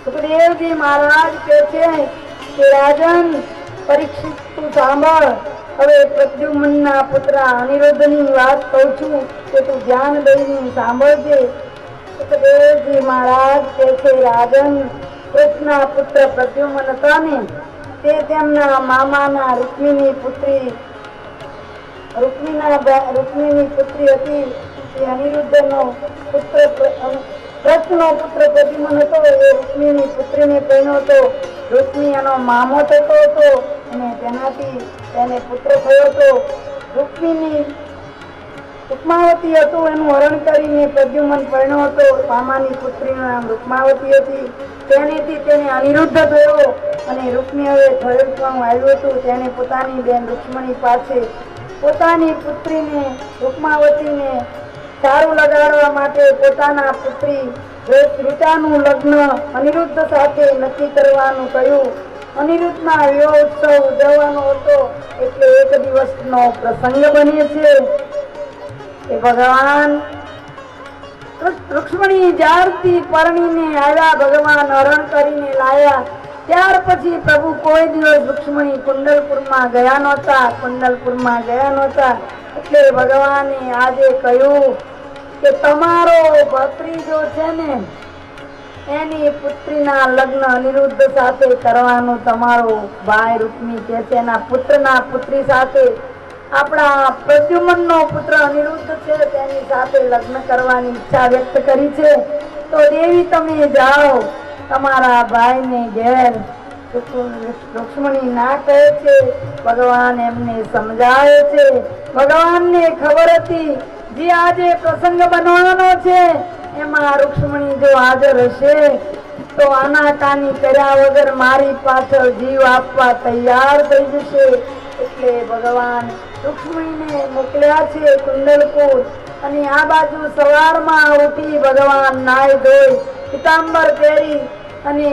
सुखदेव जी महाराज कहते कि राजन परीक्षित तू सांभळ હવે પ્રદ્યુમ્નના પુત્ર અનિરુદ્ધની વાત કહું છું કે તું ધ્યાન દઈને સાંભળજે. સુખદેવજી મહારાજ કહે છે, રાજન કૃષ્ણના પુત્ર પ્રદ્યુમ્ન હતા ને તે તેમના મામાના રૂક્મિણી પુત્રી હતી. તે અનિરુદ્ધનો પુત્ર કૃષ્ણનો પુત્ર પ્રદ્યુમ્ન હતો. એ રૂક્મિણી પુત્રીને પરણ્યો હતો. રૂક્મી એનો મામો થતો હતો અને તેનાથી તેને પુત્ર થયો હતો. રૂક્મિણી રૂકમાવતી હતું, એનું હરણ કરીને પ્રદ્યુમ્ન પરણ્યો હતો. મામાની પુત્રીનું નામ રૂકમાવતી હતી. તેનેથી તેને અનિરુદ્ધ થયો અને રૂક્મી હવે થયું આવ્યું હતું. તેને પોતાની બેન રૂક્ષ્મણી પાસે પોતાની પુત્રીને રૂકમાવતીને સારું લગાડવા માટે પોતાના પુત્રી ઋચાનું લગ્ન અનિરુદ્ધ સાથે નક્કી કરવાનું કહ્યું. અનિરુદ્ધના વિવાહ ઉત્સવ ઉજવવાનો હતો એટલે એક દિવસનો પ્રસંગ બને છે કે ભગવાન રૂક્ષ્મણી જ્યારથી પરણીને આવ્યા, ભગવાન હરણ કરીને લાયા, ત્યાર પછી પ્રભુ કોઈ દિવસ રૂક્ષ્મણી કુંડલપુરમાં ગયા નહોતા. એટલે ભગવાને આજે કહ્યું કે તમારો ભત્રીજો છે ને એની પુત્રીના લગ્ન અનિરુદ્ધ સાથે કરવાનું તમારો ભાઈ રૂક્મી કે છે. એના પુત્રના પુત્રી સાથે આપણા પ્રદ્યુમ્નનો પુત્ર અનિરુદ્ધ છે તેની સાથે લગ્ન કરવાની ઈચ્છા વ્યક્ત કરી છે. તો દેવી તમે જાઓ તમારા ભાઈને ઘેર. રૂક્ષ્મણી ના કહે છે. ભગવાન એમને સમજાવે છે. ભગવાનને ખબર હતી જે આજે પ્રસંગ બનવાનો છે એમાં રૂક્ષ્મણી જો હાજર હશે તો આનાકાની કર્યા વગર મારી પાછળ જીવ આપવા તૈયાર થઈ જશે. એટલે ભગવાન રૂક્ષ્મણીને મોકલ્યા છે કુંડલપુર. અને આ બાજુ સવારમાં ઉઠી ભગવાન નાઈ ધોઈ પીતાંબર પહેરી અને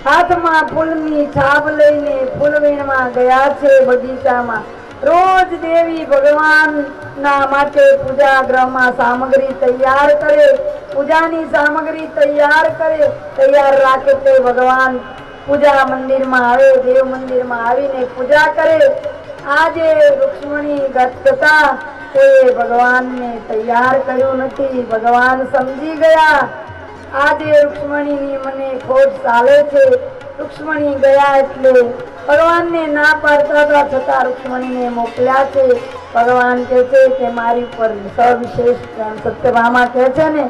હાથમાં ફૂલની છાપ લઈને ફૂલ વીણવા ગયા છે બગીચામાં. રોજ દેવી ભગવાન ના માટે પૂજા ગ્રહમાં સામગ્રી તૈયાર કરે, પૂજાની સામગ્રી તૈયાર રાખે તે ભગવાન પૂજા મંદિરમાં આવે, દેવ મંદિરમાં આવીને પૂજા કરે. આજે રૂક્ષ્મણી ગતા કોઈ ભગવાનને તૈયાર કર્યું નથી. ભગવાન સમજી ગયા આજે રૂક્ષ્મણીની મને ખોટ ચાલે છે. રૂક્ષ્મણી ગયા એટલે ભગવાનને ના પાડતા હતા છતાં રૂક્ષ્મણીને મોકલ્યા છે. ભગવાન કહે છે કે મારી ઉપર સવિશેષ પ્રેમ, સત્યભામા કહે છે ને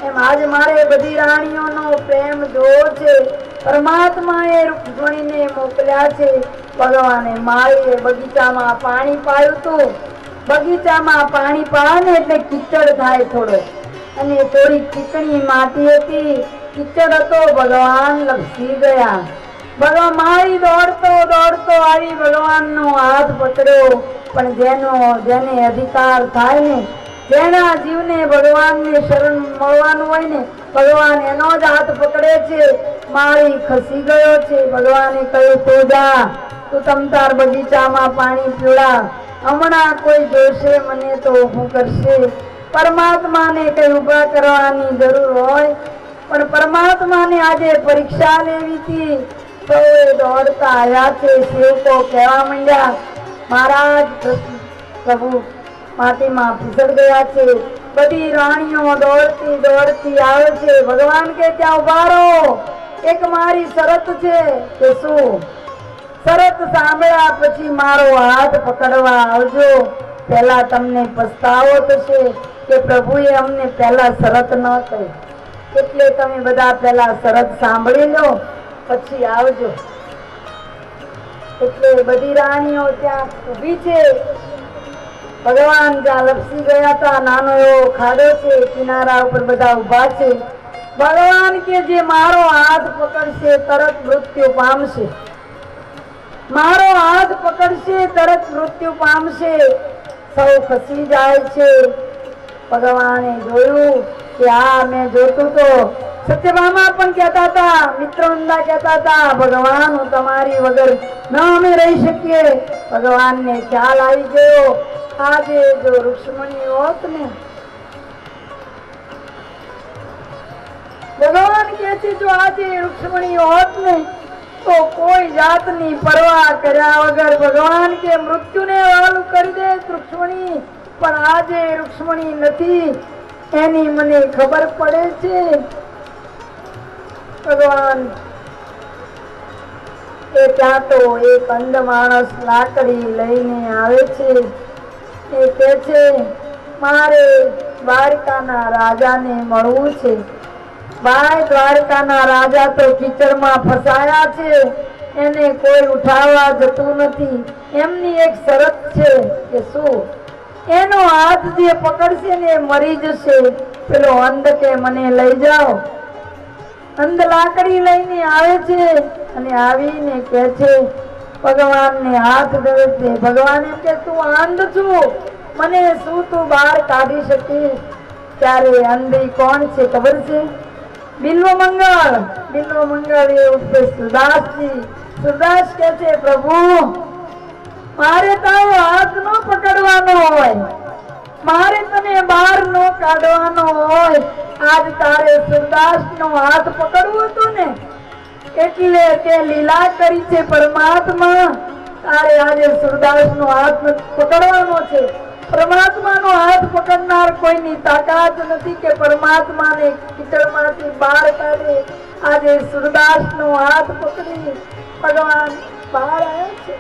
એમ આજે મારે બધી રાણીઓનો પ્રેમ જોવો છે. પરમાત્માએ રૂક્ષ્મણીને મોકલ્યા છે. ભગવાને માળીએ બગીચામાં પાણી પાયું હતું. બગીચામાં પાણી પાડે ને એટલે કીચડ થાય થોડો, અને થોડી ચીકણી માટી હતી, કીચડ હતો. ભગવાન લપસી ગયા. ભગવાન માળી દોડતો આવી ભગવાનનો હાથ પકડ્યો. પણ જેને અધિકાર થાય ને, જેના જીવને ભગવાનને શરણ મળવાનું હોય ને, ભગવાન એનો જ હાથ પકડે છે. માળી ખસી ગયો છે. ભગવાને કહ્યું તો જા, તું તમતાર બગીચામાં પાણી પીવડા, હમણાં કોઈ જોશે મને તો શું કરશે. પરમાત્માને કઈ ઉભા કરવાની જરૂર હોય, પણ પરમાત્માને આજે પરીક્ષા લેવી હતી. તો દોડતા આવ્યા છે. સેવકો કહેવા માંડ્યા મહારાજ પ્રભુ માટીમાં ફીસડ ગયા છે. બધી રાણીઓ દોડતી આવે છે. ભગવાન કે ત્યાં ઉભા રહો, એક મારી શરત છે. કે શું શરત? સાંભળ્યા પછી મારો હાથ પકડવા આવજો. પહેલા તમને પસ્તાવો થશે કે પ્રભુએ અમને પહેલા શરત ન કહી, એટલે તમે બધા પહેલા શરત સાંભળી લો પછી આવજો. એટલે બધી રાણીઓ ત્યાં ઊભી છે. ભગવાન જ્યાં લપસી ગયા હતા નાનો એવો ખાડો છે, કિનારા ઉપર બધા ઊભા છે. ભગવાન કે જે મારો હાથ પકડશે તરત મૃત્યુ પામશે. મારો હાથ પકડશે તરત મૃત્યુ પામશે. સૌ ખસી જાય છે. ભગવાને જોયું કે આ મેં જોતું તો સત્યભામા પણ કહેતા હતા, મિત્રવંદા કહેતા હતા ભગવાન હું તમારી વગર ન અમે રહી શકીએ. ભગવાનને ખ્યાલ આવી ગયો આજે જો રૂક્ષ્મણી હોત ને ભગવાન કહે છે જો આજે રૂક્ષ્મણી હોત ને તો કોઈ જાતની પરવા કર્યા વગર ભગવાન કે મૃત્યુને વાલું કરી દે રૂક્ષ્મણી, પણ આજે રૂક્ષ્મણી નથી એની મને ખબર પડે છે. ભગવાન એ ત્યાં તો એક અંધ માણસ લાકડી લઈને આવે છે. એ કહે છે મારે દ્વારકાના રાજાને મળવું છે. ભાઈ દ્વારકાના રાજા તો કીચડમાં ફસાયા છે, એને કોઈ ઉઠાવવા જતું નથી. એમની એક શરત છે કે શું, એનો હાથ જે પકડશે ને મરી જશે. પેલો અંધ કે મને લઈ જાઓ. અંધ લાકડી લઈને આવે છે અને આવીને કહે છે ભગવાનને હાથ ધરે છે. ભગવાન એમ કે તું અંધ છું, મને શું તું બહાર કાઢી શકીશ? ત્યારે અંધી કોણ છે ખબર છે? બિલ્વમંગળ. બિલ્વમંગળ એ ઉઠે સુદાસજી. સુદાસ કહે છે પ્રભુ મારે તારો હાથ નો પકડવાનો હોય, મારે તને બહાર નો કાઢવાનો હોય. આજ તારે સુરદાસ નો હાથ પકડવું હતું ને, એટલે તે લીલા કરી છે પરમાત્મા. તારે આજે સુરદાસ નો હાથ પકડવાનો છે. પરમાત્મા નો હાથ પકડનાર કોઈની તાકાત નથી કે પરમાત્માને કીચડમાંથી બહાર કાઢે. આજે સુરદાસ નો હાથ પકડી ભગવાન બહાર આવ્યા છે.